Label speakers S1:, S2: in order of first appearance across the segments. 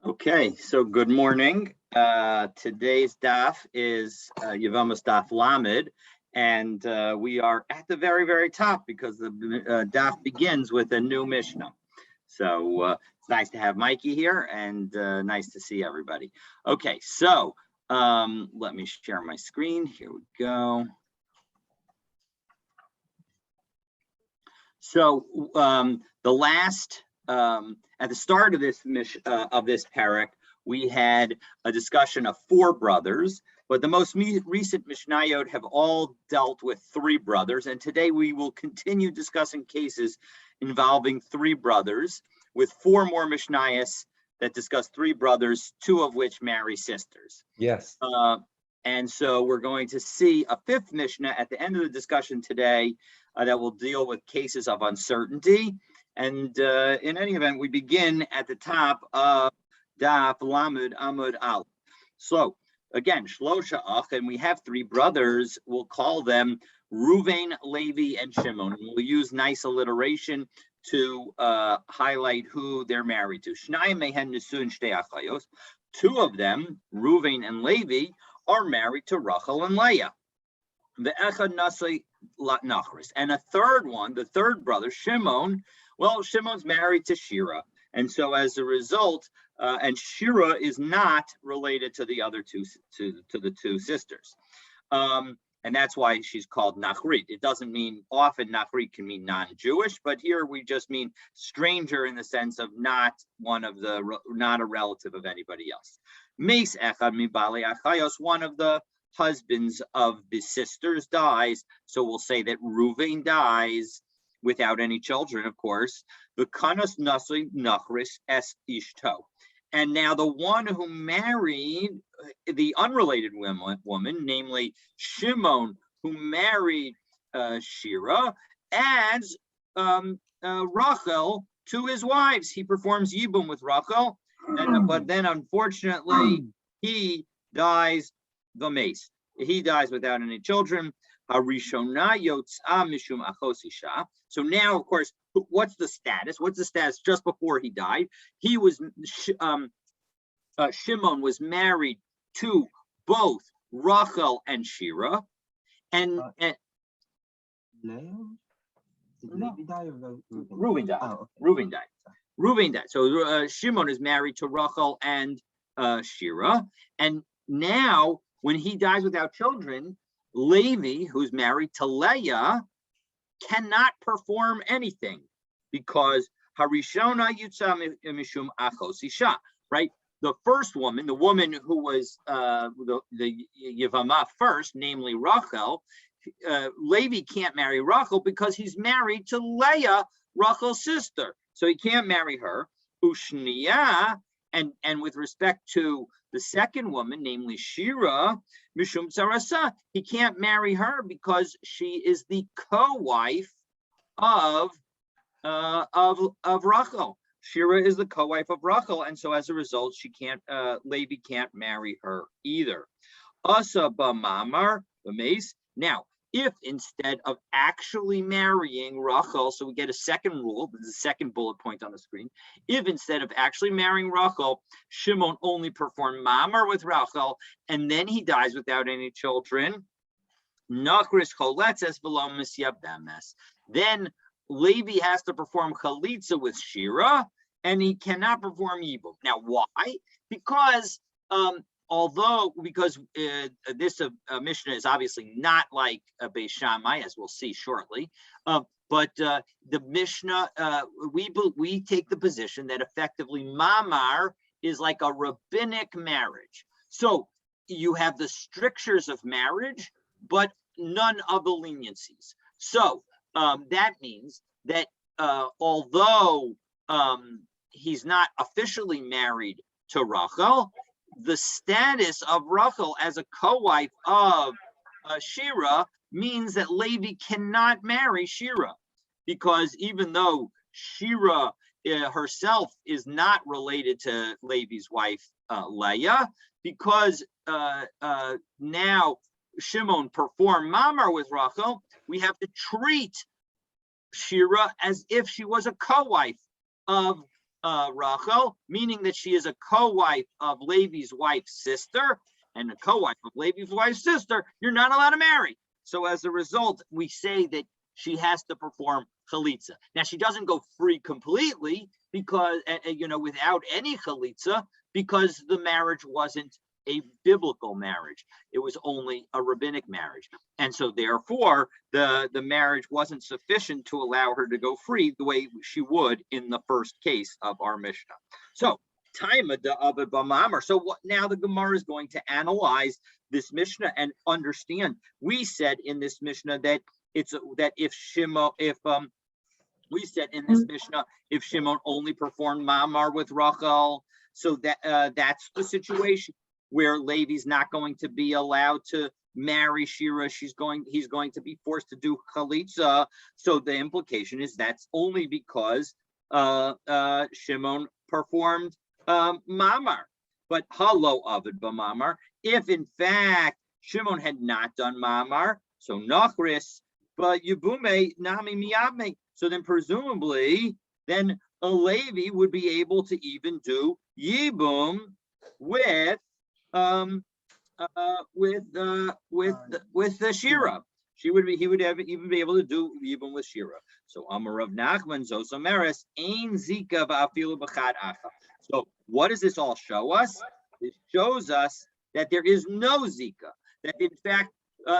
S1: Okay, so good morning. Today's daf is Yevamot daf Lamed, and we are at the very, very top because the daf begins with a new Mishnah. So it's nice to have Mikey here and nice to see everybody. Okay, so let me share my screen. Here we go. So the last at the start of this parak, we had a discussion of 4 brothers, but the most recent Mishnayot have all dealt with 3 brothers, and today we will continue discussing cases involving 3 brothers, with 4 more Mishnayos that discuss 3 brothers, 2 of which marry sisters.
S2: Yes.
S1: And so we're going to see a 5th Mishnah at the end of the discussion today that will deal with cases of uncertainty. And in any event, we begin at the top of Daf Lamed Amud Al. So again, Shlosha Ach, and we have 3 brothers. We'll call them Ruvain, Levi, and Shimon. And we'll use nice alliteration to highlight who they're married to. Shnayim mehen nesuin shtei achayos. 2 of them, Ruvain and Levi, are married to Rachel and Leah. The echad nasei Nachris, and a 3rd one, the 3rd brother, Shimon. Well, Shimon's married to Shira, and so as a result, and Shira is not related to the other 2 to the 2 sisters, and that's why she's called Nachrit. It doesn't mean often Nachrit can mean non-Jewish, but here we just mean stranger in the sense of not a relative of anybody else. Meis echad mibali achayos, one of the husbands of the sisters dies, so we'll say that Ruvain dies without any children, of course. The kanas nasui nachris es ishto. And now the one who married the unrelated woman, namely Shimon, who married Shira, adds Rachel to his wives. He performs yibum with Rachel, but then unfortunately he dies v'meis. He dies without any children. Harishona yotza mishum achosisha. So now, of course, what's the status? What's the status just before he died? He was Shimon was married to both Rachel and Shira, and Reuben died. Oh, okay. Reuben died. So Shimon is married to Rachel and Shira, and now when he dies without children, Levi, who's married to Leah, cannot perform anything because Harishona Yutza Mishum Achos Isha, right? The first woman, the woman who was the Yevamot first, namely Rachel, Levi can't marry Rachel because he's married to Leah, Rachel's sister. So he can't marry her. Ushniya, and with respect to the second woman, namely Shira, Mishum Sarasa, he can't marry her because she is the co-wife of Rachel. Shira is the co-wife of Rachel, and so as a result, Levi can't marry her either. Asa b'mamar b'meis. Now, if instead of actually marrying Rachel, so we get a second rule, this is the second bullet point on the screen. If instead of actually marrying Rachel, Shimon only performed mamar with Rachel, and then he dies without any children, Nachris choletzes v'lo misyabemes. Then Levi has to perform chalitza with Shira, and he cannot perform yibum. Now, why? Because this Mishnah is obviously not like a Beis Shammai, as we'll see shortly, but the Mishnah, we take the position that effectively mamar is like a rabbinic marriage. So you have the strictures of marriage, but none of the leniencies. So that means that although he's not officially married to Rachel, the status of Rachel as a co-wife of Shira means that Levi cannot marry Shira, because even though Shira herself is not related to Levi's wife Leah, because now Shimon performed mamar with Rachel, we have to treat Shira as if she was a co-wife of Rachel, meaning that she is a co-wife of Levi's wife's sister, and a co-wife of Levi's wife's sister, you're not allowed to marry. So as a result, we say that she has to perform chalitza. Now, she doesn't go free completely because, without any chalitza, because the marriage wasn't a biblical marriage. It was only a rabbinic marriage. And so therefore, the marriage wasn't sufficient to allow her to go free the way she would in the first case of our Mishnah. So Taima de Abed B'Mamar. So what now the Gemara is going to analyze this Mishnah and understand. We said in this Mishnah that if Shimon only performed Mamar with Rachel, so that's the situation where Levi's not going to be allowed to marry Shira. He's going to be forced to do chalitza. So the implication is that's only because Shimon performed Mamar. But halo Avid B'Mamar, if in fact Shimon had not done Mamar, so Nachris, but Yebume Nami Miyame. So then presumably, then a Levi would be able to even do Yibum with the Shira. He would even be able to do Yibum with Shira. So Amar Rav Nachman Zosameres Ein Zika Va'afilu B'Chad Acha. So what does this all show us? It shows us that there is no Zika. That in fact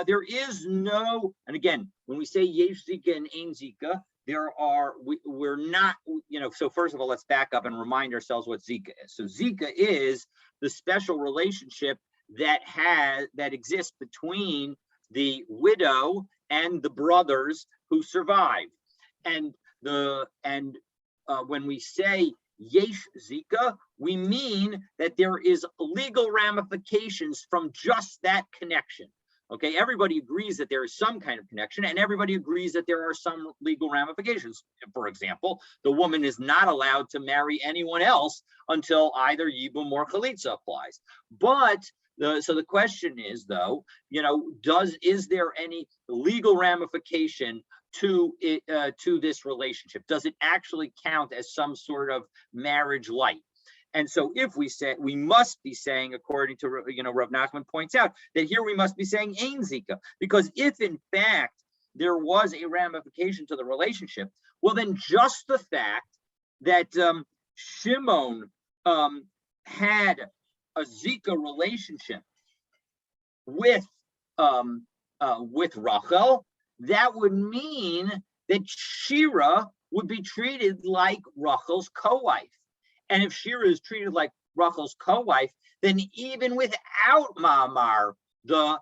S1: there is no. And again, when we say Yesh Zika and Ein Zika, we're not. So first of all, let's back up and remind ourselves what Zika is. So Zika is the special relationship that exists between the widow and the brothers who survived. And when we say Yesh Zika, we mean that there is legal ramifications from just that connection. Okay, everybody agrees that there is some kind of connection, and everybody agrees that there are some legal ramifications. For example, the woman is not allowed to marry anyone else until either Yibum or Chalitza applies. But so the question is, though, is there any legal ramification to this relationship? Does it actually count as some sort of marriage light? And so if we say, we must be saying, according to, Rav Nachman points out, that here we must be saying Ein Zika, because if in fact there was a ramification to the relationship, well then just the fact that Shimon had a Zika relationship with Rachel, that would mean that Shira would be treated like Rachel's co-wife. And if Shira is treated like Rachel's co-wife, then even without Mamar, the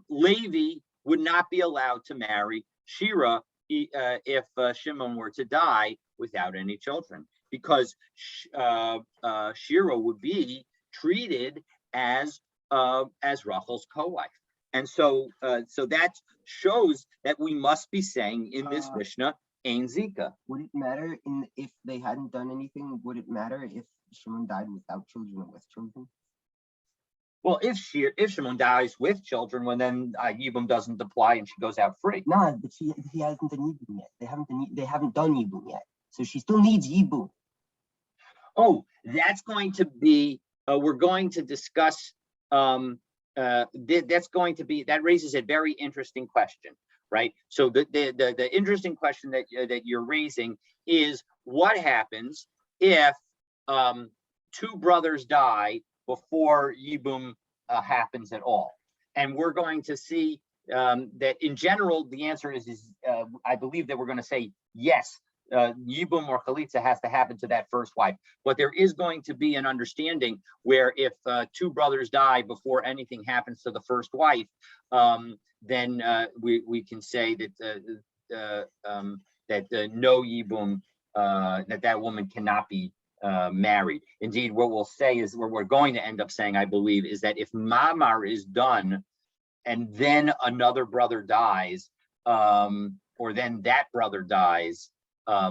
S1: Levi would not be allowed to marry Shira if Shimon were to die without any children, because Shira would be treated as Rachel's co-wife. And so that shows that we must be saying in this Mishnah, Ein Zika.
S2: Would it matter if they hadn't done anything? Would it matter if Shimon died without children or with children?
S1: Well, if Shimon dies with children, when then Yibum doesn't apply and she goes out free.
S2: No, but he hasn't done Yibum yet. They haven't done Yibum yet, so she still needs Yibum.
S1: Oh, that's going to be. We're going to discuss. That raises a very interesting question. Right. So the interesting question that you're raising is what happens if two brothers die before Yibum happens at all? And we're going to see that in general, the answer is I believe that we're going to say yes. Yibum or Chalitza has to happen to that first wife. But there is going to be an understanding where if two brothers die before anything happens to the first wife, then we can say that no Yibum, that woman cannot be married. Indeed, what we'll say is, what we're going to end up saying, I believe, is that if Mamar is done and then another brother dies, or then that brother dies,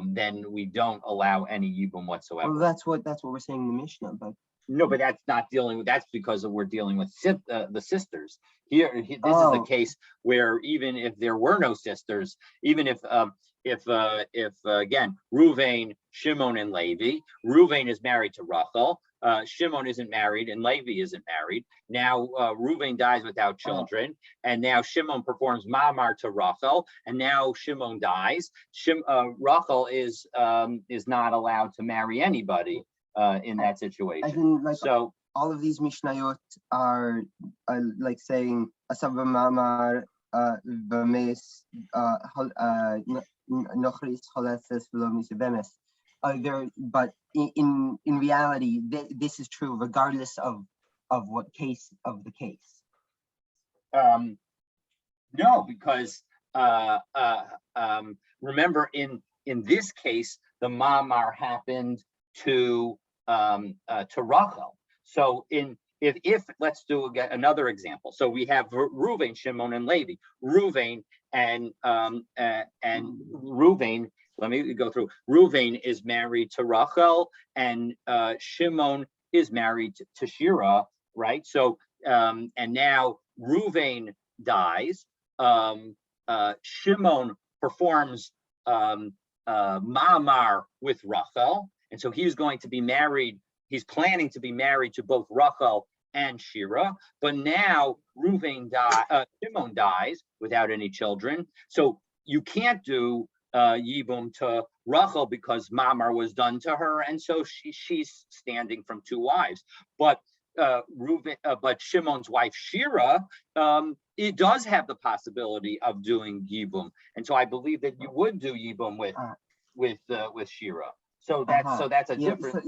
S1: then we don't allow any Yibum whatsoever.
S2: Well, that's what we're saying in the Mishnah, but
S1: no, but that's not dealing with. That's because we're dealing with the sisters. This is the case where even if there were no sisters, even if again, Ruvain, Shimon, and Levi. Ruvain is married to Rachel. Shimon isn't married and Levi isn't married. Now Ruvain dies without children, and now Shimon performs Mamar to Rachel, and now Shimon dies. Rachel is not allowed to marry anybody in that situation.
S2: As in, like,
S1: So
S2: all of these Mishnayot are like saying Asaba Mamar Vames Nochris Choleses Velomis Vemes. But in reality, this is true regardless of what case of the case.
S1: No, because remember, in this case, the Mamar happened to Rachel. So if let's do again another example. So we have Ruvain, Shimon, and Levi. Ruvain and Ruvain. Let me go through. Ruvain is married to Rachel, and Shimon is married to Shira, right? So and now Ruvain dies. Shimon performs Ma'amar with Rachel, and so he's going to be married. He's planning to be married to both Rachel and Shira, but now Shimon dies without any children. So you can't do Yibum to Rachel because Mamar was done to her, and so she's standing from two wives. But but Shimon's wife Shira, it does have the possibility of doing Yibum, and so I believe that you would do Yibum with Shira. So that's a different.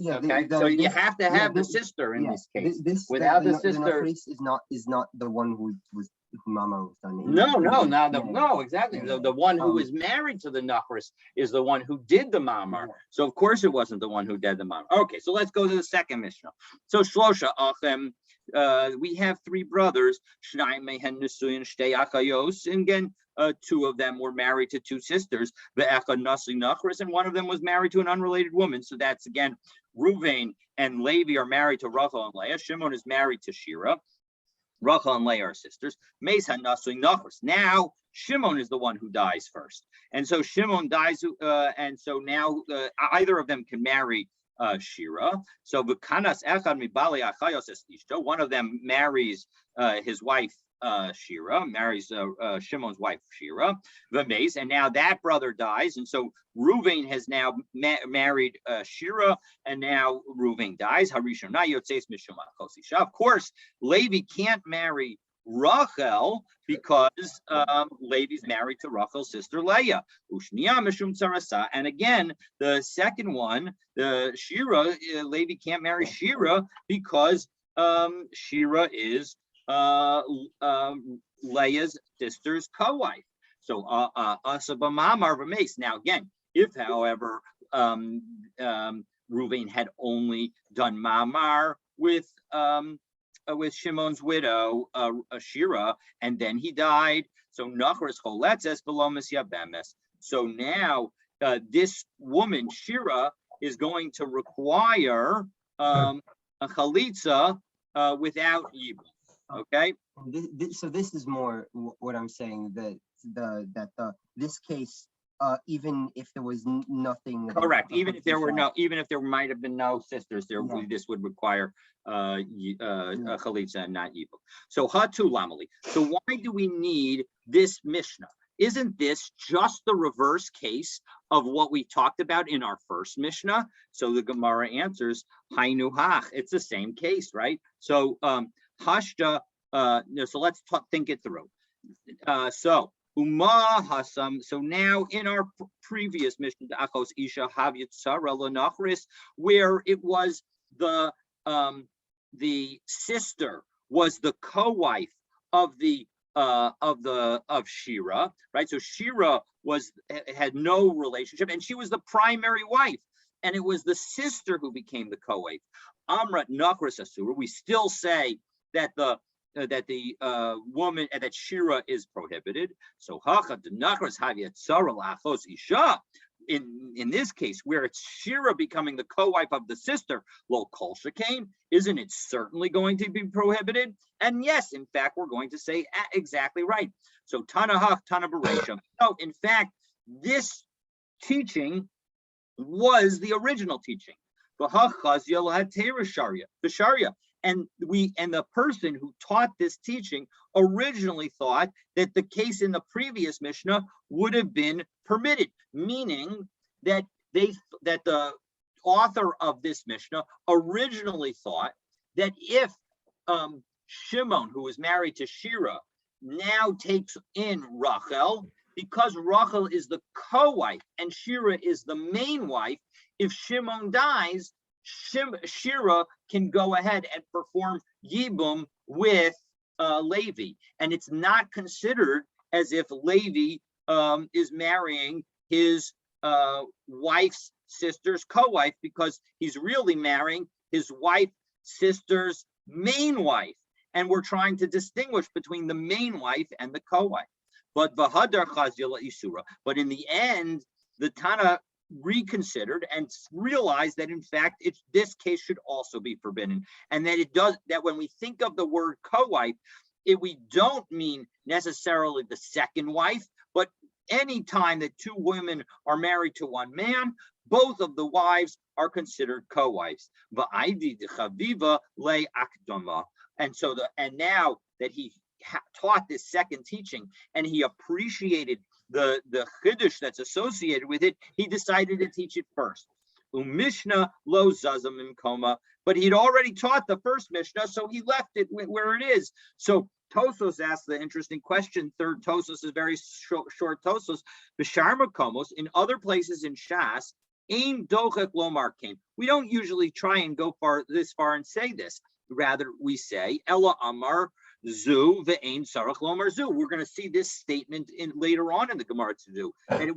S1: So you have to have the sister in this case. Without the sister,
S2: is not the one who Mama was done.
S1: No, exactly. The one who was married to the Nachris is the one who did the Mamar. So of course it wasn't the one who did the Mamar. Okay, so let's go to the second Mishnah. So Shlosha Achem, we have three brothers. Shnai mehen nesuyin shtei achayos. And again, two of them were married to two sisters. Ve'echad nasi Nachris, and one of them was married to an unrelated woman. So that's again, Ruvain and Levi are married to Rachel and Leah. Shimon is married to Shira. Rachel and Leah are sisters. Now Shimon is the one who dies first, and so Shimon dies, and so now either of them can marry Shira. So one of them marries his wife Shira, marries Shimon's wife Shira, and now that brother dies, and so Ruvain has now married Shira, and now Ruvain dies. Of course, Levi can't marry Rachel because Levi's married to Rachel's sister Leah. And again, the second one, the Shira, Levi can't marry Shira because Shira is Leah's sister's co-wife. So Asaba Mamar V'Mace. Now again, if however Ruvain had only done Mamar with Shimon's widow Shira, and then he died. So Nachris Choletzes below Misyabemes. So now this woman Shira is going to require a chalitza without Yibum. Okay.
S2: So this is more what I'm saying, that this case, even if there was nothing.
S1: Correct. Even if there might have been no sisters, this would require a chalitza and not Yibum. So hatu lamali. So why do we need this Mishnah? Isn't this just the reverse case of what we talked about in our first Mishnah? So the Gemara answers, Hainu hach. It's the same case, right? So hashta. So let's think it through. So Uma Hasam. So now in our previous mission to Achos Isha Havyitsara Lanachris, where it was the sister was the co-wife of Shira, right? So Shira had no relationship, and she was the primary wife, and it was the sister who became the co-wife. Amrat Nachris Asura. We still say that the woman that Shira is prohibited. So Hachad Nachris Havyitsara Lachos Isha. In this case, where it's Shira becoming the co-wife of the sister, Lo Kol Shekain, isn't it certainly going to be prohibited? And yes, in fact, we're going to say exactly right. So Tanahach, Tana Beresha. No, in fact, this teaching was the original teaching. And the person who taught this teaching originally thought that the case in the previous Mishnah would have been permitted, meaning that the author of this Mishnah originally thought that if Shimon, who was married to Shira, now takes in Rachel, because Rachel is the co-wife and Shira is the main wife, if Shimon dies, Shira can go ahead and perform Yibum with Levi, and it's not considered as if Levi is marrying his wife's sister's co-wife, because he's really marrying his wife's sister's main wife, and we're trying to distinguish between the main wife and the co-wife. But in the end, the Tana reconsidered and realized that in fact this case should also be forbidden, and that when we think of the word co-wife, we don't mean necessarily the second wife, but any time that two women are married to one man, both of the wives are considered co-wives. And now that he taught this second teaching and he appreciated the chiddush that's associated with it, he decided to teach it first. Mishnah lo zazam in koma, but he'd already taught the first Mishnah, so he left it where it is. So Tosos asked the interesting question. Third Tosos is very short Tosos. B'shar makomos, in other places in Shas, ein dochek lomar came. We don't usually try and go this far and say this. Rather, we say Ella Amar Zu ve'ein sarach lomar zu. We're going to see this statement later on in the Gemara to do, and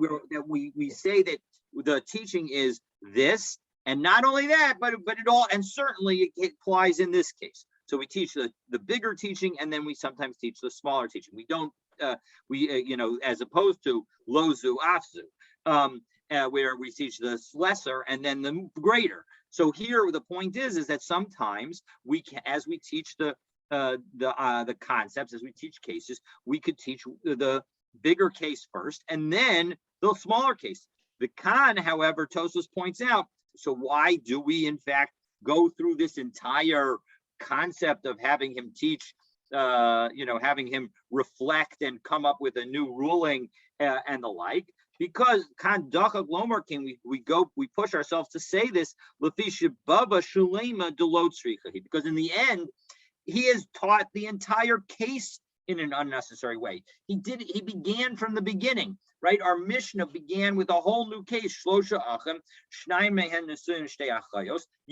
S1: we say that the teaching is this, and not only that, but it all, and certainly it applies in this case. So we teach the bigger teaching, and then we sometimes teach the smaller teaching. We don't as opposed to lozu afzu, where we teach the lesser and then the greater. So here the point is that sometimes we can, as we teach the concepts, as we teach cases, we could teach the bigger case first and then the smaller case. The Khan, however, Tosos points out, so why do we in fact go through this entire concept of having him teach, having him reflect and come up with a new ruling and the like? Because Khan Dachak Lomar King, we push ourselves to say this, because in the end, he has taught the entire case in an unnecessary way. He began from the beginning, right? Our Mishnah began with a whole new case. You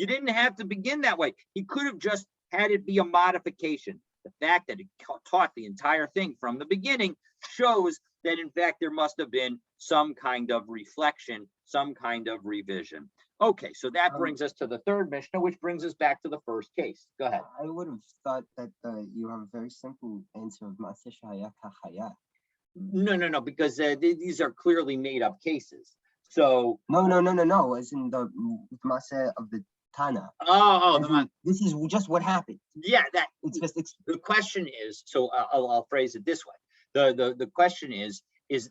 S1: didn't have to begin that way. He could have just had it be a modification. The fact that he taught the entire thing from the beginning shows that in fact there must have been some kind of reflection, some kind of revision. Okay, so that brings us to the third Mishnah, which brings us back to the first case. Go ahead.
S2: I would have thought that you have a very simple answer of Maaseh Shehaya Kachaya.
S1: No, because these are clearly made up cases. So
S2: no. As in the Maaseh of the Tana. This is just what happened.
S1: Yeah,
S2: it's
S1: the question is. So I'll phrase it this way. The question is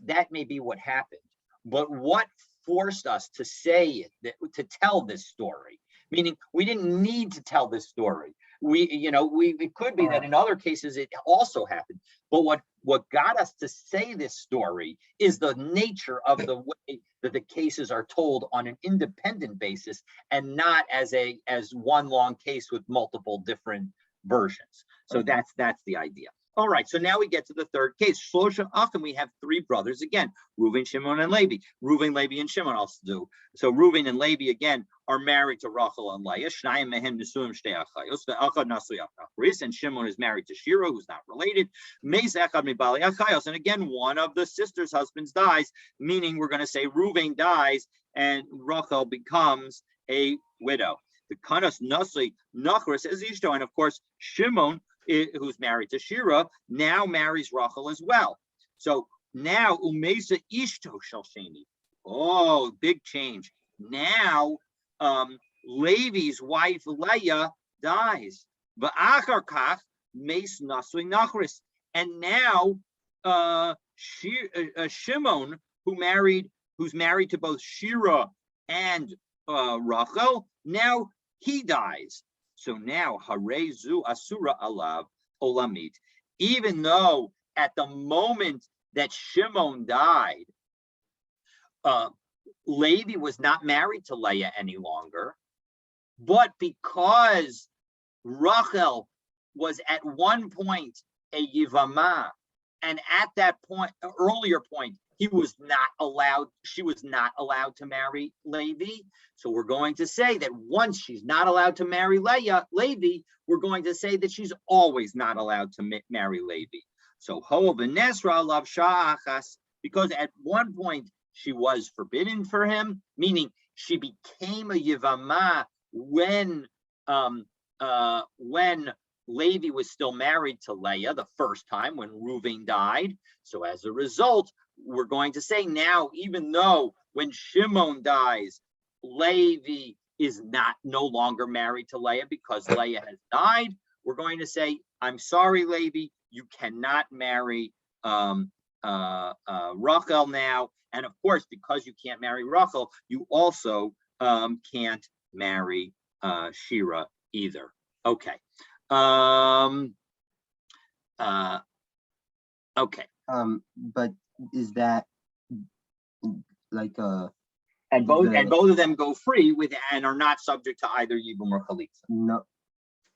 S1: that may be what happened, but what forced us to say it, to tell this story? Meaning, we didn't need to tell this story. It could be that in other cases it also happened, but what got us to say this story is the nature of the way that the cases are told on an independent basis, and not as one long case with multiple different versions. So that's the idea. All right, so now we get to the third case. Shlosha Achim, we have three brothers again, Reuven, Shimon, and Levi. Reuven, Levi, and Shimon also do. So Reuven and Levi again are married to Rachel and Leah. Shnayim mehem nesuim shtei achayos. Ve'achad nasui achris, and Shimon is married to Shira, who's not related. Meis echad mibali achayos, and again one of the sisters' husbands dies. Meaning we're going to say Reuven dies and Rachel becomes a widow. The kanas nasui nachris is ishto, and of course Shimon, who's married to Shira, now marries Rachel as well. So now Umesa Ishto Shalsheni. Oh, big change. Now Levi's wife Leah dies. V'achar kach Meis Nasui Nachris. And now Shimon, who who's married to both Shira and Rachel, now he dies. So now Harezu Asura Alav Olamit. Even though at the moment that Shimon died, Levi was not married to Leah any longer, but because Rachel was at one point a Yevamot, and at that point, earlier point, she was not allowed to marry Levi. So we're going to say that once she's not allowed to marry Levi, we're going to say that she's always not allowed to marry Levi. So Ho v'Nesra lav sha'achas, because at one point she was forbidden for him, meaning she became a Yevamah when Levi was still married to Leah the first time when Reuven died. So as a result, we're going to say now, even though when Shimon dies, Levi is no longer married to Leah because Leah has died, we're going to say, I'm sorry, Levi, you cannot marry Rachel now. And of course, because you can't marry Rachel, you also can't marry Shira either. Okay. Okay.
S2: But is that like
S1: and both of them go free and are not subject to either Yibum or Chalitza?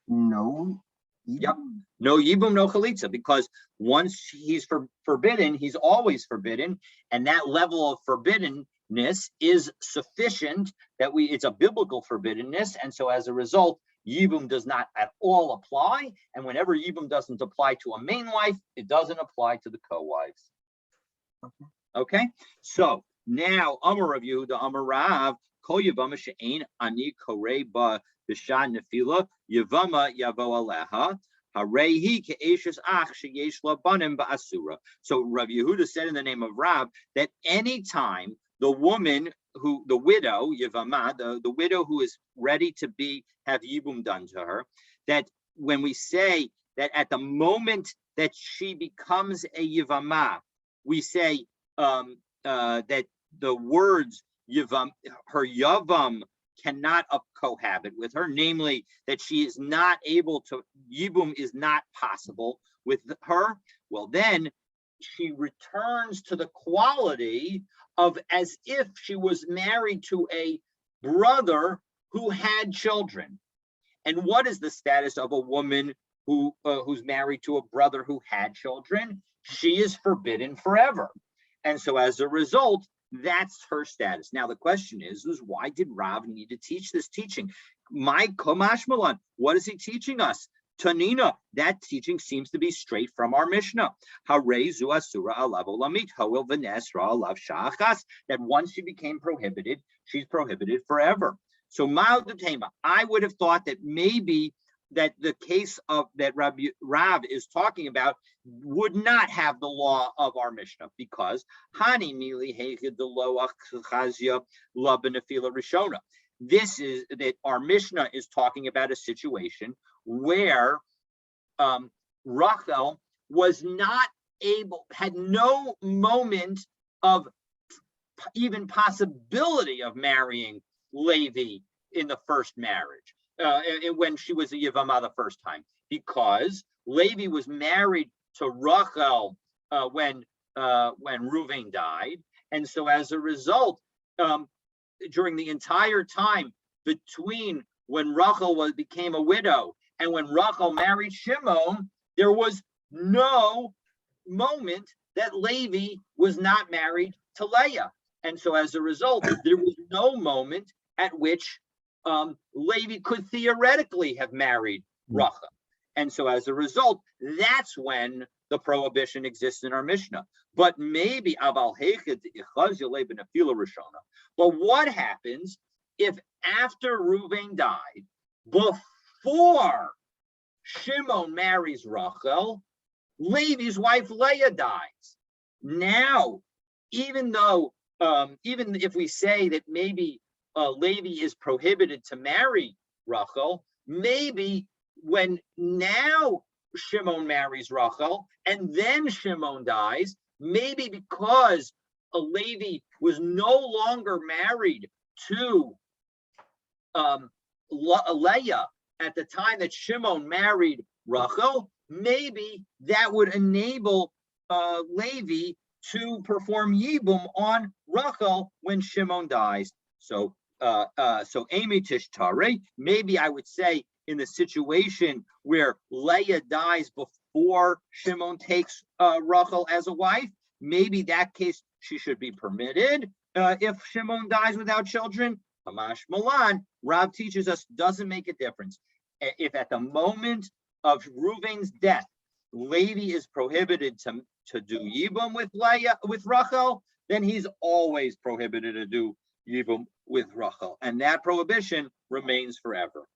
S2: No.
S1: Yep. No Yibum, no Chalitza, because once he's forbidden, he's always forbidden, and that level of forbiddenness is sufficient that it's a biblical forbiddenness, and so as a result, Yibum does not at all apply, and whenever Yibum doesn't apply to a main wife, it doesn't apply to the co-wives. Okay? So now, Amar Rav Yehuda, Amar Rav, Kol Yevama she'ein ani korei ba b'shad nefila, Yevama yavo aleha, harehi ke'eshes ach sheyesh la banim ba'asura. So Rav Yehuda said in the name of Rav that any time the woman the widow, Yevamah, the widow who is ready to have Yibum done to her, that when we say that at the moment that she becomes a Yevamah, we say that the words her Yavam cannot cohabit with her, namely that she is not able to, Yibum is not possible with her. Well, then she returns to the quality of as if she was married to a brother who had children. And what is the status of a woman who's married to a brother who had children? She is forbidden forever. And so as a result, that's her status. Now the question is why did Rav need to teach this teaching? My Komash Malan, what is he teaching us? Tanina, that teaching seems to be straight from our Mishnah. Harezu asura alav olamit hoel v'nesra alav sha'achas. That once she became prohibited, she's prohibited forever. So Ma'od Tema, I would have thought that maybe that the case of that Rav is talking about would not have the law of our Mishnah, because Hani Mili Hegedelo Achazia La Benefila Rishona. This is that our Mishnah is talking about a situation where Rachel was not able, had no moment of even possibility of marrying Levi in the first marriage, when she was a Yevamah the first time, because Levi was married to Rachel when Reuven died, and so as a result, during the entire time between when Rachel became a widow and when Rachel married Shimon, there was no moment that Levi was not married to Leah. And so as a result, there was no moment at which Levi could theoretically have married Rachel. And so as a result, that's when the prohibition exists in our Mishnah. But maybe but what happens if after Reuven died, before Shimon marries Rachel, Levi's wife Leah dies? Now, even if we say that maybe Levi is prohibited to marry Rachel, maybe when now Shimon marries Rachel and then Shimon dies, maybe because Levi was no longer married to Leah at the time that Shimon married Rachel, maybe that would enable Levi to perform Yibum on Rachel when Shimon dies. So Amy Tishtare, maybe I would say in the situation where Leah dies before Shimon takes Rachel as a wife, maybe that case she should be permitted if Shimon dies without children. Hamash Malan, Rav teaches us, doesn't make a difference. If at the moment of Reuven's death, Levi is prohibited to do Yibum with Rachel, then he's always prohibited to do Yibum with Rachel, and that prohibition remains forever.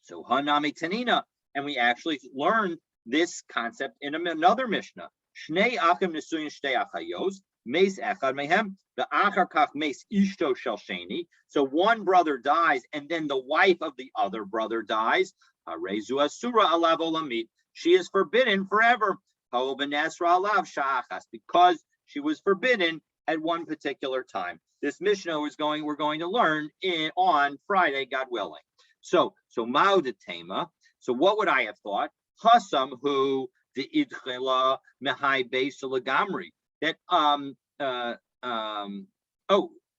S1: So Hanami Tanina, and we actually learned this concept in another Mishnah. Shnei achim nesuyin shtei achayos, meis echad mehem, the achar kach meis ishto shel sheni. So one brother dies, and then the wife of the other brother dies. Harezu asura alav olamit. She is forbidden forever. Ha'ol b'nesra alav sha'achas, because she was forbidden at one particular time. This Mishnah we're going to learn on Friday, God willing. So Ma'udatema. So what would I have thought? Chasam who the idchela mehai beis lagamri. That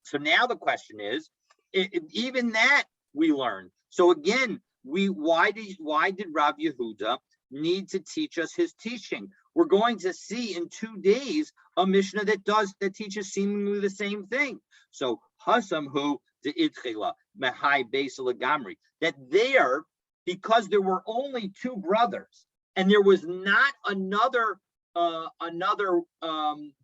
S1: so now the question is, even that we learned. So again, why did Rav Yehuda need to teach us his teaching? We're going to see in 2 days a Mishnah that teaches seemingly the same thing. So Hasam who the idchila mehai beis lagamri, that there, because there were only 2 brothers and there was not another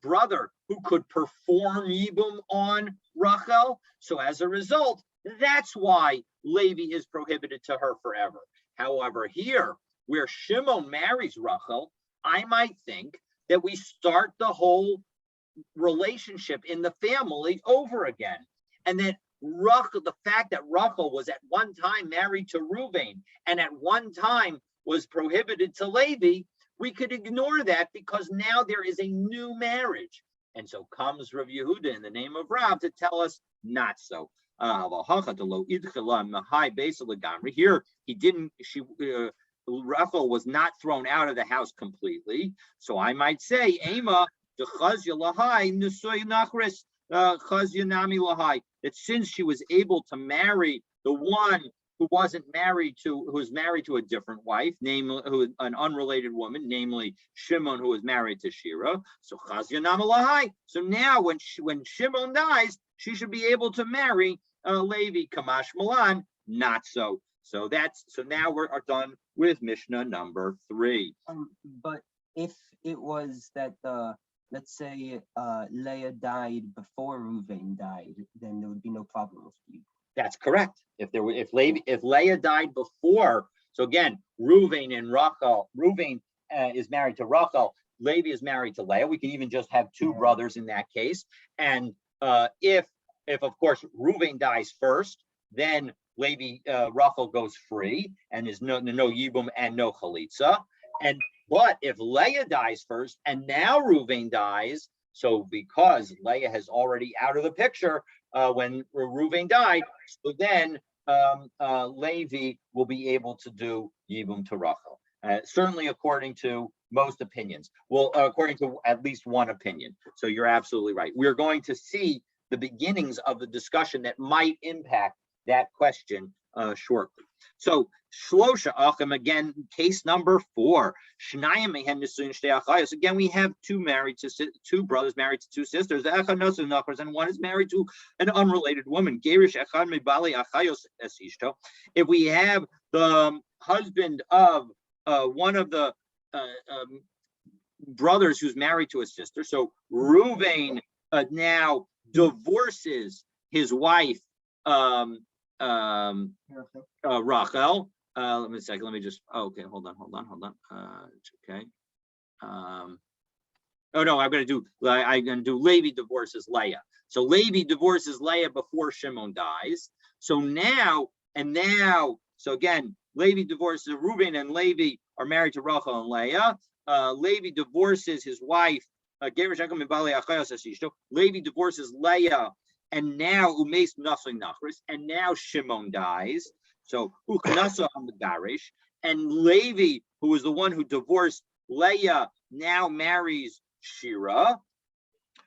S1: brother who could perform Yibum on Rachel, so as a result, that's why Levi is prohibited to her forever. However, here where Shimon marries Rachel, I might think that we start the whole relationship in the family over again, and that Rachel, the fact that Rachel was at one time married to Reuven and at one time was prohibited to Levi, we could ignore that because now there is a new marriage. And so comes Rav Yehuda in the name of Rav to tell us not so. Here, Rachel was not thrown out of the house completely. So I might say, Ema, that since she was able to marry the one who was married to a different wife, namely an unrelated woman, namely Shimon, who was married to Shira. So So now when Shimon dies, she should be able to marry Levi. Kamash Malan, not so. So now we're done with Mishnah number 3.
S2: But if it was that let's say Leah died before Reuven died, then there would be no problem with you.
S1: That's correct. If Leah died before, so again, Reuven is married to Rachel, Levi is married to Leah. We can even just have 2 brothers in that case. And if of course Reuven dies first, then Rachel goes free and is no Yibum and no Chalitza. But if Leah dies first and now Reuven dies, so because Leah has already out of the picture when Reuven died, so then Levi will be able to do Yibum to Rachel. Certainly according to most opinions. Well, according to at least one opinion. So you're absolutely right. We're going to see the beginnings of the discussion that might impact that question shortly. So Shlosha Achim, again, case number 4. Shnayim mehen nisuyin shtei achayos. Again, we have 2 brothers married to 2 sisters. And one is married to an unrelated woman. Gerish echad mebali achayos es ishto. If we have the husband of one of the brothers who's married to a sister, so Reuven now divorces his wife Rachel. Let me a second. Let me just. Okay, hold on. It's okay. Oh no, I'm gonna do Levi divorces Leah. So Levi divorces Leah before Shimon dies. So again, Levi divorces Reuben, and Levi are married to Rachel and Leah. Levi divorces his wife Levi divorces Leah, and now Umes Nasoi Nachris, and now Shimon dies. So Uknasa on the Garish, and Levi, who was the one who divorced Leah, now marries Shira,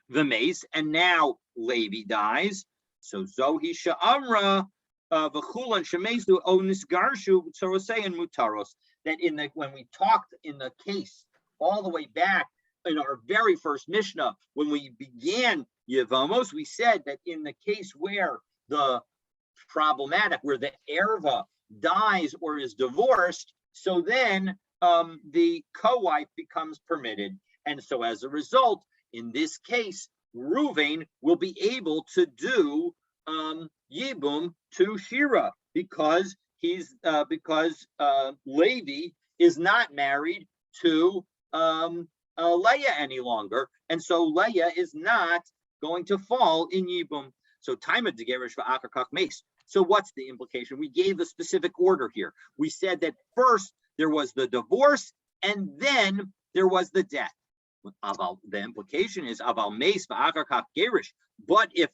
S1: the mace, and now Levi dies. So Zohi Sha'amra, V'chulan Shemesu Onis Garshu Tzorosei and Mutaros. That when we talked in the case all the way back in our very first Mishnah, when we began Yevamos, we said that in the case where the problematic, where the erva dies or is divorced, so then the co-wife becomes permitted. And so as a result, in this case, Reuven will be able to do Yibum to Shira because Levi is not married to Leah any longer, and so Leah is not going to fall in Yibum. So time of Degerish v'Akar Kach Mace. So what's the implication? We gave a specific order here. We said that first there was the divorce, and then there was the death. The implication is Aval Mace v'Akar Kach Gerish. But if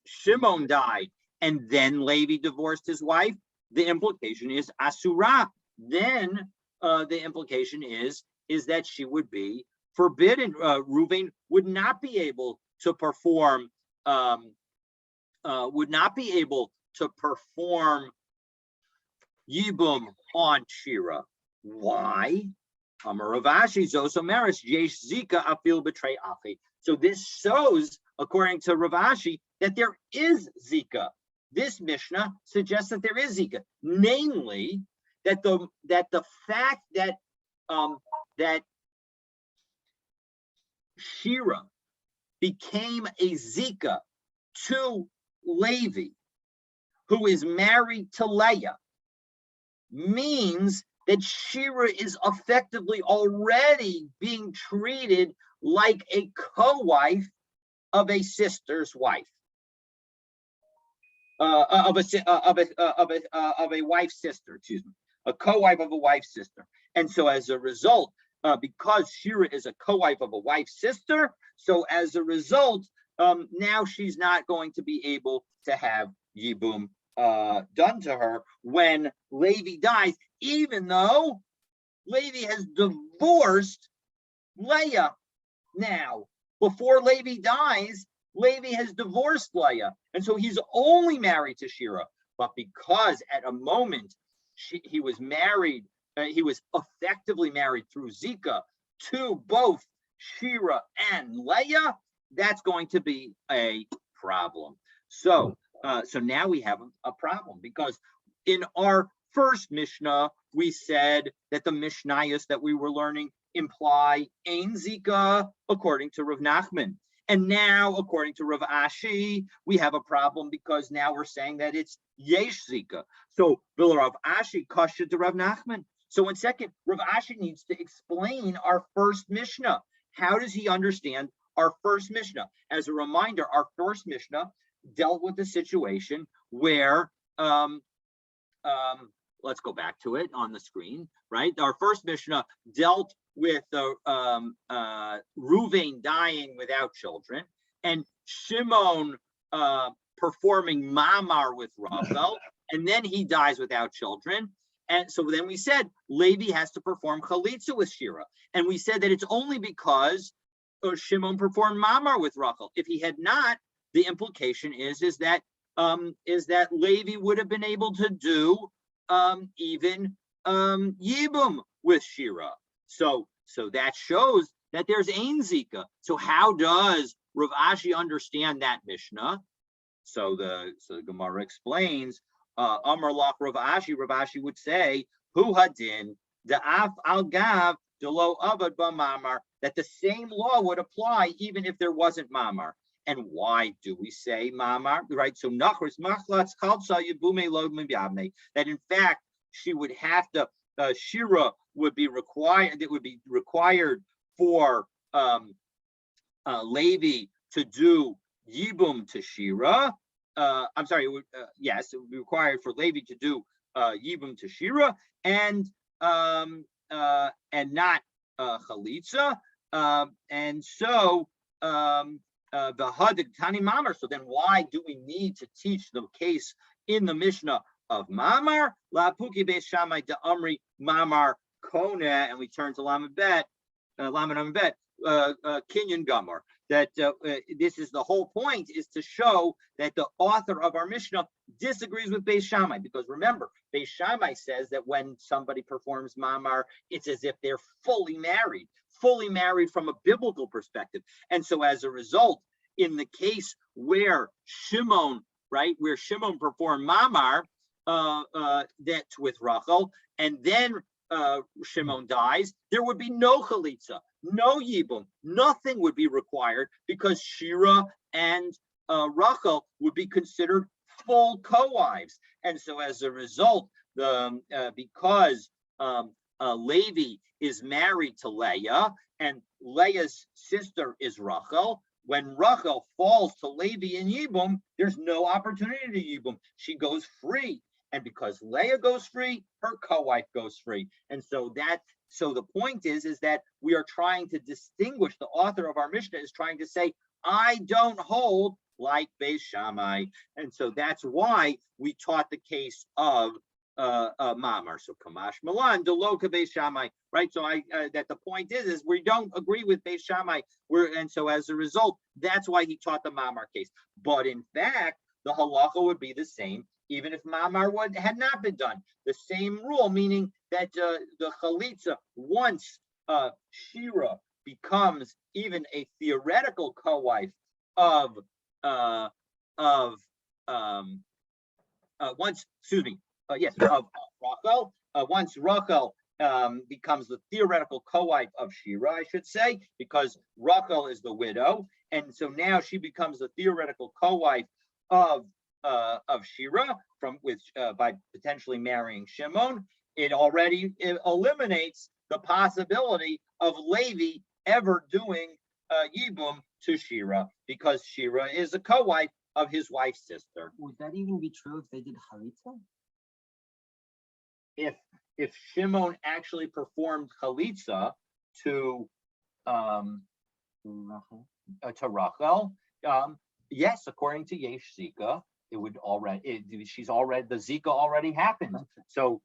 S1: Shimon died and then Levi divorced his wife, the implication is Asura. Then the implication is that she would be forbidden. Reuven would not be able to perform Yibum on Shira. Why? So this shows, according to Rav Ashi, that there is Zika. This Mishnah suggests that there is Zika, namely that the fact that that Shira became a Zika to Levi, who is married to Leah, means that Shira is effectively already being treated like a co-wife of a sister's wife, of a wife's sister, excuse me, a co-wife of a wife's sister. And so as a result, because Shira is a co-wife of a wife's sister, so as a result, now she's not going to be able to have Yibum done to her when Levi dies, even though Levi has divorced Leah. Now, before Levi dies, Levi has divorced Leah, and so he's only married to Shira. But because at a moment he was married, he was effectively married through Zika to both Shira and Leah, that's going to be a problem. So now we have a problem, because in our first Mishnah, we said that the Mishnayos that we were learning imply Ein Zika according to Rav Nachman. And now, according to Rav Ashi, we have a problem because now we're saying that it's Yesh Zika. So Rav Ashi kasha to Rav Nachman. So in second, Rav Ashi needs to explain our first Mishnah. How does he understand our first Mishnah? As a reminder, our first Mishnah dealt with the situation where, let's go back to it on the screen, right? Our first Mishnah dealt with Reuven dying without children, and Shimon performing mamar with Rachel, and then he dies without children. And so then we said Levi has to perform chalitza with Shira, and we said that it's only because Shimon performed mamar with Rachel. If he had not, the implication is that Levi would have been able to do even Yibum with Shira. So that shows that there's Ein Zika. So how does Rav Ashi understand that Mishnah? So the Gemara explains, Amar Lach Rav Ashi would say, Hu Hadin, Da'af al Gav, Delo Avad B'Mamar, that the same law would apply even if there wasn't Mamar. And why do we say Mamar? Right, so Nachris Machlatz Kalsa Yibume Lo Mibyamne, that in fact she would have to, Shira would be required, it would be required for Levi to do Yibum to Shira. I'm sorry, it would, yes, it would be required for Levi to do Yibum to Shira, and not chalitza. And so the hadik tani mamar. So then, why do we need to teach the case in the Mishnah of mamar? La puki beis Shammai de amri mamar kona, and we turn to lamed bet, kinyan gamar. That this is the whole point, is to show that the author of our Mishnah disagrees with Beis Shammai, because remember, Beis Shammai says that when somebody performs mamar, it's as if they're fully married from a biblical perspective. And so as a result, in the case where Shimon performed mamar, that's with Rachel, and then Shimon dies, there would be no chalitza, no yibum, nothing would be required, because Shira and Rachel would be considered full co-wives. And so as a result, because Levi is married to Leah, and Leah's sister is Rachel, when Rachel falls to Levi in yibum, there's no opportunity to yibum. She goes free. And because Leah goes free, her co-wife goes free. And so the point is that we are trying to distinguish, the author of our Mishnah is trying to say, I don't hold like Beis Shammai. And so that's why we taught the case of mamar. So kamash malan deloka Beis Shammai, right? So that the point is we don't agree with Beis Shammai. And so as a result, that's why he taught the mamar case. But in fact, the halacha would be the same, even if mamar had not been done. The same rule, meaning that the chalitza, once Shira becomes even a theoretical co-wife of Rachel. Once Rachel becomes the theoretical co-wife of Shira, I should say, because Rachel is the widow, and so now she becomes the theoretical co-wife of Shira by potentially marrying Shimon. It eliminates the possibility of Levi ever doing yibum to Shira, because Shira is a co-wife of his wife's sister.
S2: Would that even be true if they did chalitza?
S1: If Shimon actually performed chalitza to Rachel, yes, according to Yesh Zika, it would already. The Zika already happened. So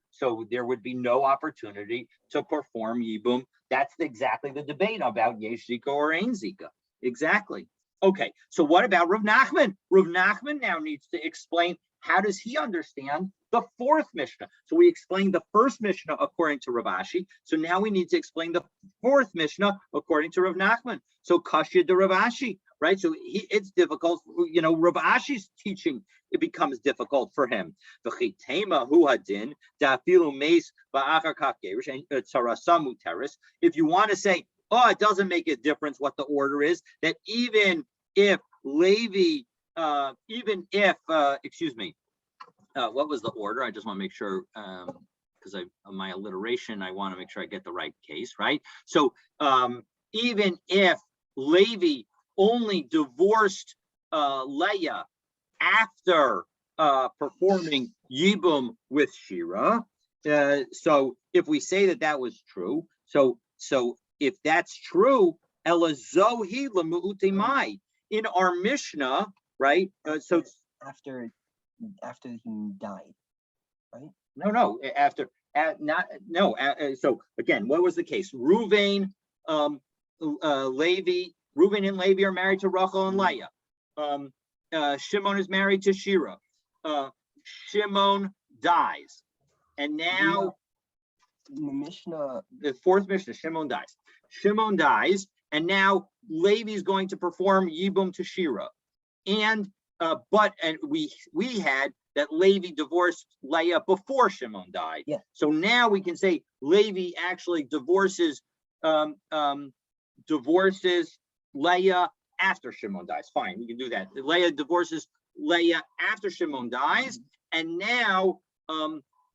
S1: there would be no opportunity to perform yibum. That's exactly the debate about Yesh Zika or Ein Zika. Exactly. Okay. So what about Rav Nachman? Rav Nachman now needs to explain, how does he understand the fourth Mishnah? So we explained the first Mishnah according to Rav Ashi. So now we need to explain the fourth Mishnah according to Rav Nachman. So Kashya de Rav Ashi, right? So it's difficult. Rav Ashi's teaching, it becomes difficult for him. If you want to say, it doesn't make a difference what the order is, that even if Levi, what was the order? I just want to make sure, because my alliteration, I want to make sure I get the right case, right? So even if Levi only divorced Leah after performing yibum with Shira, so if we say that was true, so if that's true, Elazohi lemu'utimai, in our Mishnah, right? So
S2: after he died, right?
S1: No. So again, what was the case? Reuven and Levi are married to Rachel and Leah. Shimon is married to Shira. Shimon dies, and now the fourth Mishnah, Shimon dies, and now Levi is going to perform yibum to Shira, and we had that Levi divorced Leah before Shimon died.
S2: Yeah.
S1: So now we can say Levi actually divorces Leah after Shimon dies. Fine, we can do that. Leah divorces Leah after Shimon dies, and now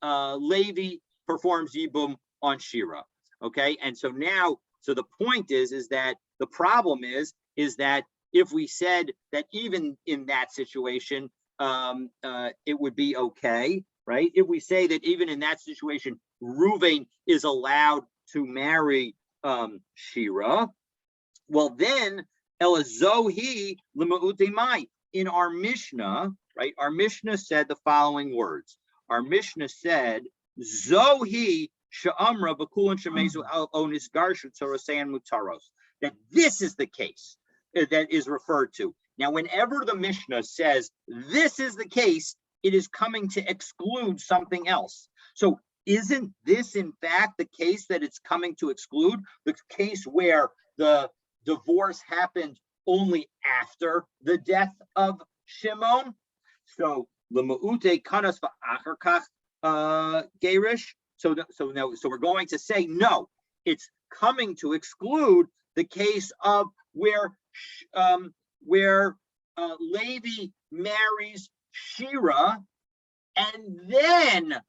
S1: Levi performs yibum on Shira. Okay, and so now, the point is that the problem is that if we said that even in that situation, it would be okay, right? If we say that even in that situation, Reuven is allowed to marry Shira. Well, then Elazohi Lema'ute Mai. In our Mishnah, right? Our Mishnah said the following words. Our Mishnah said, Zohi Sha'amra Bakulin Shemezu Onis Garshu Torosayan Mutaros. That this is the case that is referred to. Now, whenever the Mishnah says this is the case, it is coming to exclude something else. So isn't this, in fact, the case that it's coming to exclude? The case where the divorce happened only after the death of Shimon? So the Ma'ute Kanas Va'acharkach Gerish. So we're going to say no. It's coming to exclude the case of where Levi marries Shira, and then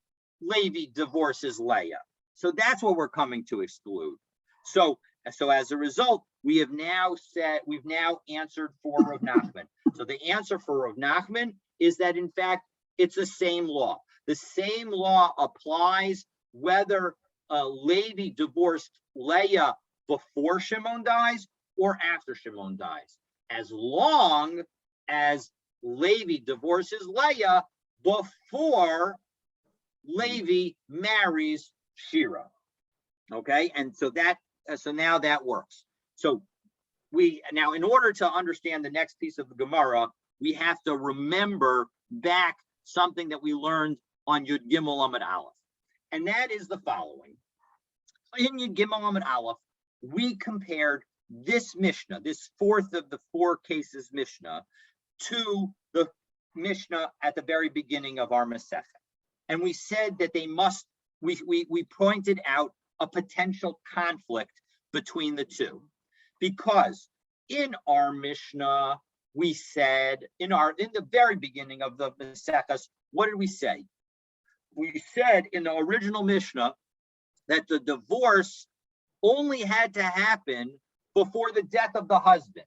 S1: Levi divorces Leah. So that's what we're coming to exclude. So as a result, we've now answered for Rav Nachman. So the answer for Rav Nachman is that, in fact, it's the same law. The same law applies whether Levi divorced Leah before Shimon dies or after Shimon dies, as long as Levi divorces Leah before Levi marries Shira. Okay, and so now that works. So in order to understand the next piece of the Gemara, we have to remember back something that we learned on Yud Gimel Amud Aleph, and that is the following. In Yud Gimel Amud Aleph, we compared this Mishnah, this fourth of the four cases Mishnah, to the Mishnah at the very beginning of our Masechet. And we said that we pointed out a potential conflict between the two. Because in our Mishnah, we said, in the very beginning of the Masechus, what did we say? We said in the original Mishnah that the divorce only had to happen before the death of the husband.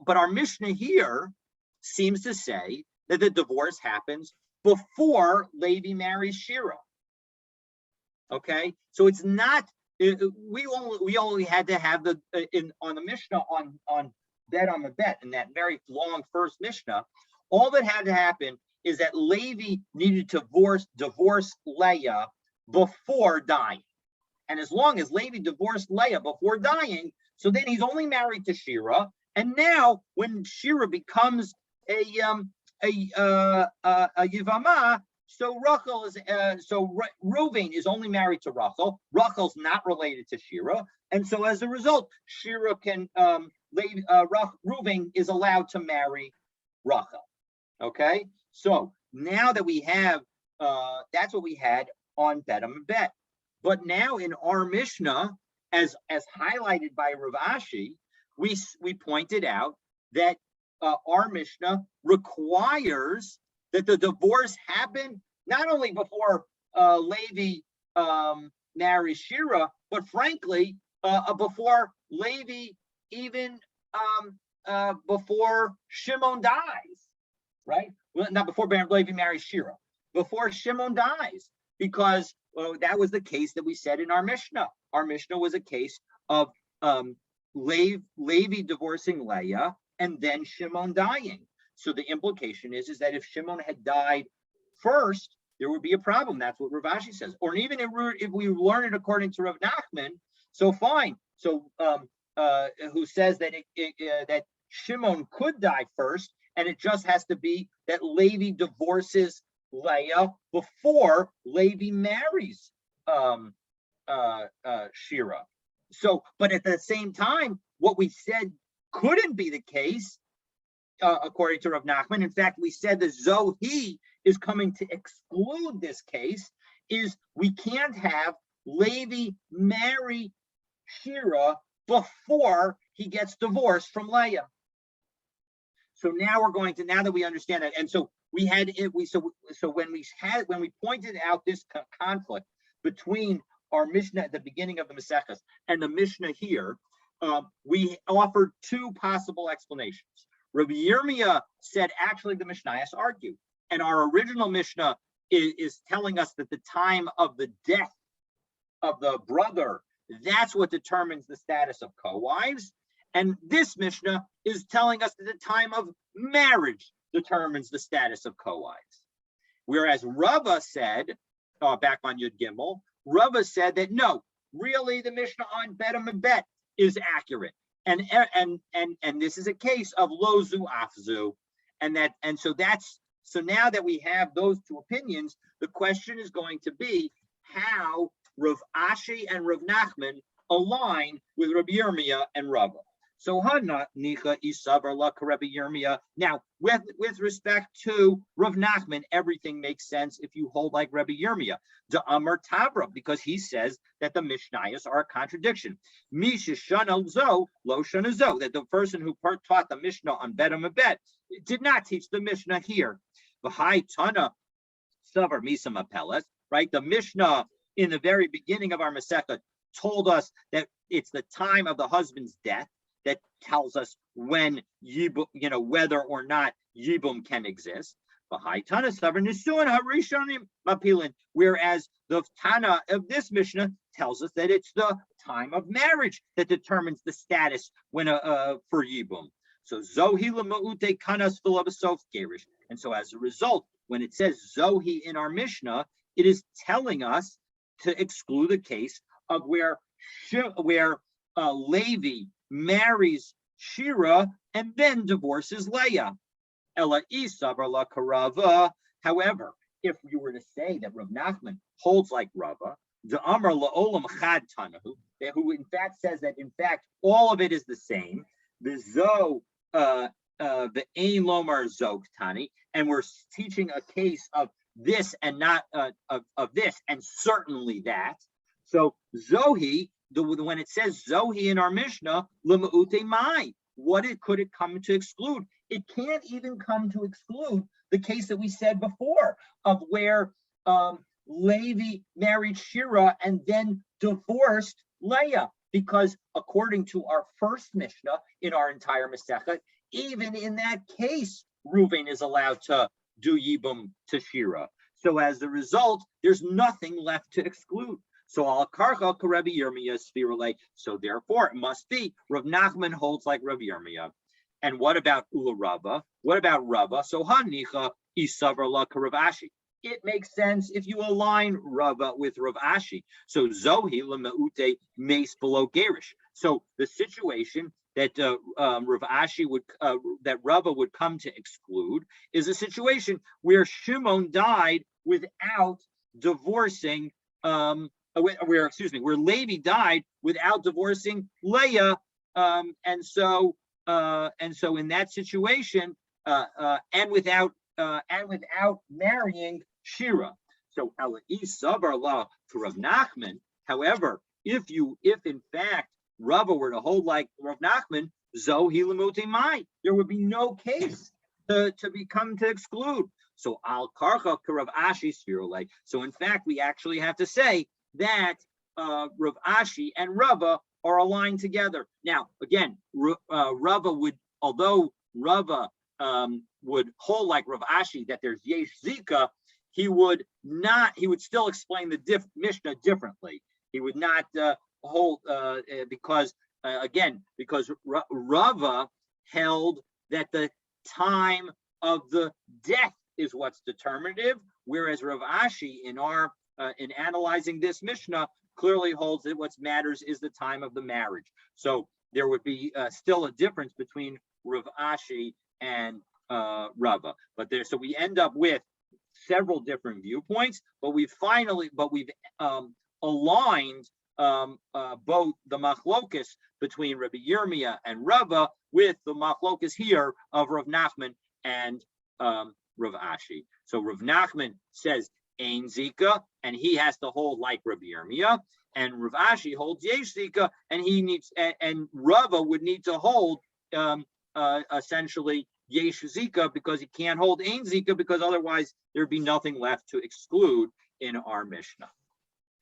S1: But our Mishnah here seems to say that the divorce happens before Levi marries Shira. Okay, so it's not. We only had to have on the Mishnah on bet on the bet in that very long first Mishnah. All that had to happen is that Levi needed to divorce Leah before dying, and as long as Levi divorced Leah before dying, so then he's only married to Shira. And now, when Shira becomes a Yevamot, so Reuven is only married to Rachel. Rachel's not related to Shira, and so as a result, Shira Reuven is allowed to marry Rachel. Okay, so now that we have, that's what we had on Bet on Bet. But now in our Mishnah, as highlighted by Rav Ashi, we pointed out that our Mishnah requires that the divorce happen not only before Levi marries Shira, but frankly, before Levi even before Shimon dies, right? Well, not before Levi marries Shira, before Shimon dies, because that was the case that we said in our Mishnah. Our Mishnah was a case of Levi divorcing Leah and then Shimon dying. So the implication is that if Shimon had died first, there would be a problem. That's what Rav Ashi says. Or even if we learn it according to Rav Nachman, so fine. So who says that that Shimon could die first, and it just has to be that Levi divorces Leah before Levi marries Shira. So, but at the same time, what we said couldn't be the case, according to Rav Nachman. In fact, we said the Zohi is coming to exclude this case, is we can't have Levi marry Shira before he gets divorced from Leah. So now now that we understand that, and so we had it, when we pointed out this conflict between our Mishnah at the beginning of the Masechus and the Mishnah here, we offered two possible explanations. Rabbi Yirmiyah said actually the Mishnayos argue, and our original Mishnah is telling us that the time of the death of the brother, that's what determines the status of co-wives. And this Mishnah is telling us that the time of marriage determines the status of co-wives. Whereas Rava said, back on Yud Gimel, Rava said that no, really the Mishnah on Bet and Bet is accurate. And this is a case of Lozu Afzu. So now that we have those two opinions, the question is going to be how Rav Ashi and Rav Nachman align with Rabbi Yirmiyah and Rava. So Hana Nicha Isavar La Rabbi Yirmiyah. Now, with respect to Rav Nachman, everything makes sense if you hold like Rabbi Yirmiyah. The Amar Tavra, because he says that the Mishnayos are a contradiction. Misha Shana Zo, Lo Shana Zo, that the person who taught the Mishnah on Bet and Bet did not teach the Mishnah here. V'hai Tana Savar Misam Apeles, right? The Mishnah in the very beginning of our Masechah told us that it's the time of the husband's death that tells us when Yibum, whether or not Yibum can exist. Whereas the Tana of this Mishnah tells us that it's the time of marriage that determines the status when for Yibum. So Zohi Lama'ute Kanas Philabasof Gerish. And so as a result, when it says Zohi in our Mishnah, it is telling us to exclude the case of where Levi marries Shira and then divorces Leah. Ela Isavar La Karava. However, if you were to say that Rav Nachman holds like Rava, the Amar La'olam Chad Tanahu, who in fact says that in fact all of it is the same, the Zo the Ein Lomar Zog Tani, and we're teaching a case of this and not of this, and certainly that. So Zohi, when it says Zohi in our Mishnah, Lema'ute Mai, could it come to exclude? It can't even come to exclude the case that we said before of where Levi married Shira and then divorced Leah, because according to our first Mishnah in our entire Masechah, even in that case, Reuven is allowed to do Yibum to Shira. So as a result, there's nothing left to exclude. So al karcha Rabbi Yirmiyah spirale. So therefore, it must be Rav Nachman holds like Rabbi Yirmiyah. And what about Ula Rava? What about Rava? So hanicha isavar la Rav Ashi. It makes sense if you align Rava with Rav Ashi. So Zohi lemeute mace below gerish. So the situation that Rav Ashi that Rava would come to exclude is a situation where Shimon died without divorcing. Where Levi died without divorcing Leah, and so in that situation, and without marrying Shira. So Savar La to Rav Nachman. However, if in fact Rava were to hold like Rav Nachman, Zohi Lemute Mai, there would be no case to become to exclude. So Al Karcha Rav Ashi Spirulay. So in fact, we actually have to say that Rav Ashi and Rava are aligned together. Now, again, Rava would hold like Rav Ashi that there's Yesh Zika, he would still explain the Mishnah differently. He would not hold because Rava held that the time of the death is what's determinative, whereas Rav Ashi in analyzing this Mishnah clearly holds that what matters is the time of the marriage. So there would be still a difference between Rav Ashi and Rava. So we end up with several different viewpoints, but we've aligned both the machlokus between Rabbi Yirmiyah and Rava with the machlokus here of Rav Nachman and Rav Ashi. So Rav Nachman says Ein Zika, and he has to hold like Rabbi Yirmiyah, and Rav Ashi holds Yesh Zika, and Rava would need to hold essentially Yesh Zika, because he can't hold Ein Zika, because otherwise there'd be nothing left to exclude in our Mishnah.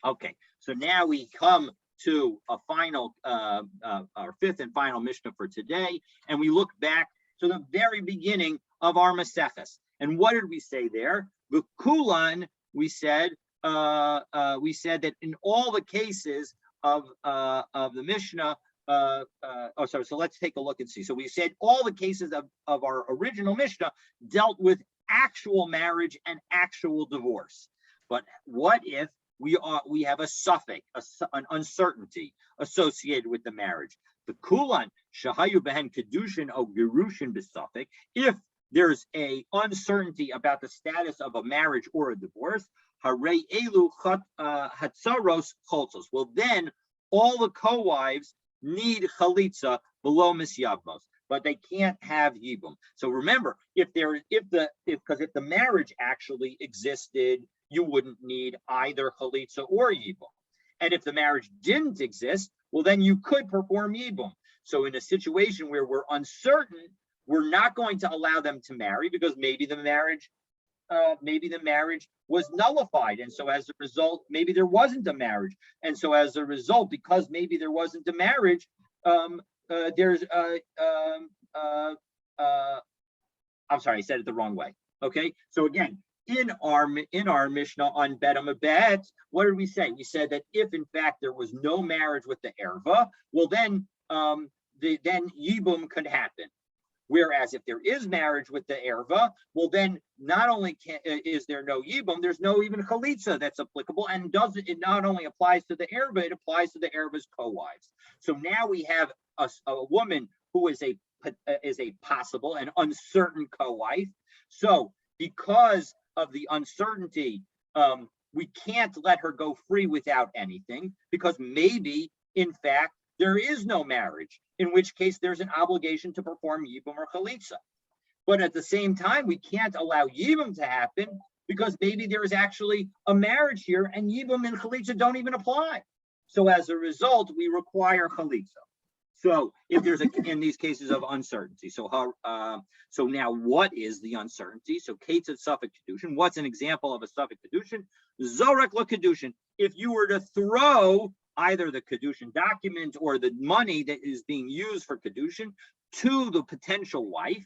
S1: Okay, so now we come to a final, our fifth and final Mishnah for today, and we look back to the very beginning of our Maseches. And what did we say there? The Kulan, we said, we said that in all the cases of the Mishnah, so let's take a look and see. So we said all the cases of our original Mishnah dealt with actual marriage and actual divorce. But what if we have a suffix, an uncertainty associated with the marriage? The kulan shahayu behen kedushin o gerushin b'suffix. If there's a uncertainty about the status of a marriage or a divorce, harei elu hatzaros cholzos. Well, then all the co-wives need chalitza below misyavmos, but they can't have yibum. So remember, if the marriage actually existed, you wouldn't need either chalitza or yibum. And if the marriage didn't exist, well, then you could perform yibum. So in a situation where we're uncertain, we're not going to allow them to marry because maybe the marriage was nullified, and so as a result, maybe there wasn't a marriage, and so as a result, because maybe there wasn't a marriage, there's I'm sorry, I said it the wrong way. Okay, so again, in our Mishnah on Bet Amabet, what did we say? We said that if in fact there was no marriage with the erva, well then yibum could happen. Whereas if there is marriage with the erva, well then not only is there no yibum, there's no even chalitza that's applicable, and it not only applies to the erva, it applies to the erva's co-wives. So now we have a woman who is a possible and uncertain co-wife. So because of the uncertainty, we can't let her go free without anything, because maybe in fact there is no marriage, in which case there's an obligation to perform yibum or chalitza. But at the same time, we can't allow yibum to happen because maybe there is actually a marriage here and yibum and chalitza don't even apply. So as a result, we require chalitza. So if there's in these cases of uncertainty, so now what is the uncertainty? So Kate's of suffix kedushin. What's an example of a suffix kedushin? Zorek lo kedushin. If you were to throw either the kedushin document or the money that is being used for kedushin to the potential wife,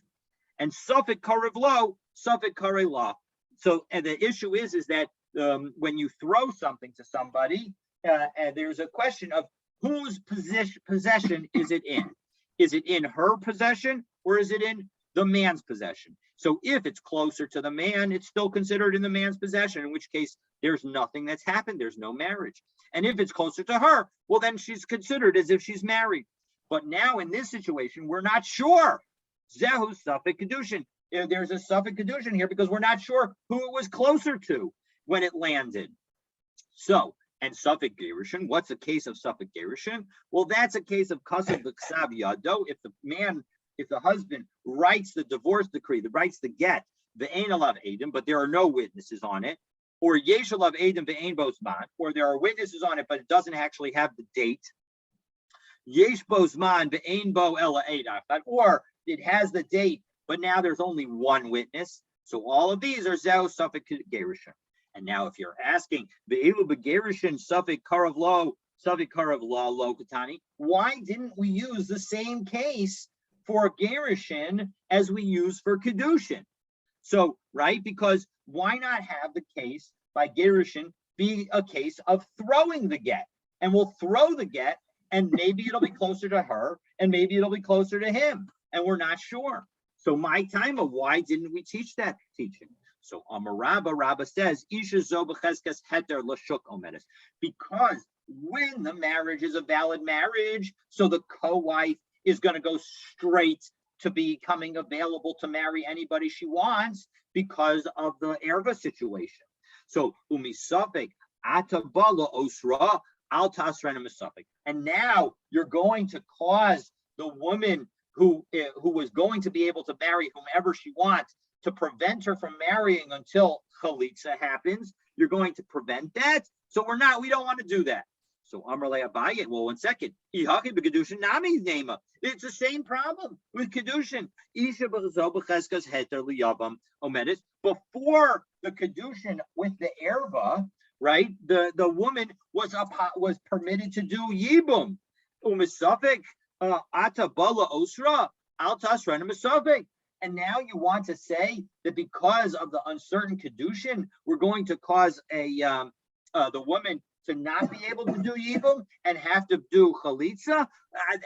S1: and suffix karev lo, suffix karev la. So, and the issue is that when you throw something to somebody, and there's a question of whose possession is it in? Is it in her possession or is it in the man's possession? So if it's closer to the man, it's still considered in the man's possession, in which case there's nothing that's happened. There's no marriage. And if it's closer to her, well, then she's considered as if she's married. But now in this situation, we're not sure. Zehu suffix kedushin. There's a suffix kedushin here because we're not sure who it was closer to when it landed. So, and suffix gerushin, what's a case of suffix gerushin? Well, that's a case of kasav v'ksav yado. If the husband writes the divorce decree, writes the get, ve'ein alav edim, but there are no witnesses on it, or yesh alav edim ve'ein bo zman, or there are witnesses on it, but it doesn't actually have the date. Yesh bo zman ve'ein bo ela edaf, or it has the date, but now there's only one witness. So all of these are zeh suffix gerushin. And now, if you're asking be'elu begerushin suffix karav lo katani, why didn't we use the same case for gerushin as we use for kedushin? So, right, because why not have the case by gerushin be a case of throwing the get? And we'll throw the get, and maybe it'll be closer to her, and maybe it'll be closer to him, and we're not sure. So, my time of why didn't we teach that teaching? So Rabba says, Isha zo b'cheskes heter l'shuk omedes. Because when the marriage is a valid marriage, so the co-wife is going to go straight to becoming available to marry anybody she wants because of the erva situation. So umisafik atabala osra al tasrena misafik. And now you're going to cause the woman who was going to be able to marry whomever she wants to prevent her from marrying until chalitza happens. You're going to prevent that. So we don't want to do that. So Amrle Abaye, well, 1 second. It's the same problem with kedushin. Before the kedushin with the erva, right? The woman was permitted to do yibum. Umisafik atabala osra al tasrena misafik. And now you want to say that because of the uncertain kedushin, we're going to cause a the woman to not be able to do Yibum and have to do Chalitza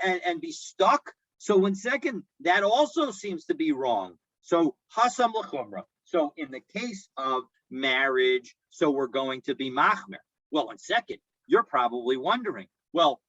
S1: and be stuck. So one second, that also seems to be wrong. So Hasam L'chumra. So in the case of marriage, so we're going to be Machmer. Well, one second, you're probably wondering, well,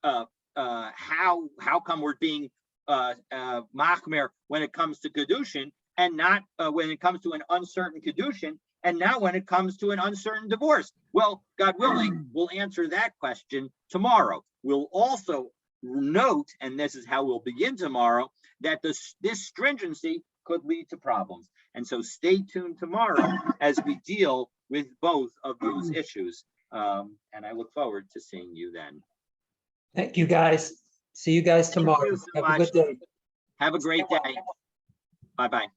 S1: how come we're being Machmer when it comes to Kedushin and not when it comes to an uncertain Kedushin and not when it comes to an uncertain divorce? Well, God willing, we'll answer that question tomorrow. We'll also note, and this is how we'll begin tomorrow, that this stringency could lead to problems. And so stay tuned tomorrow as we deal with both of those issues. And I look forward to seeing you then.
S3: Thank you, guys. See you guys tomorrow.
S1: Thank you so
S3: Have a
S1: much.
S3: good day.
S1: Have a great day. Bye-bye.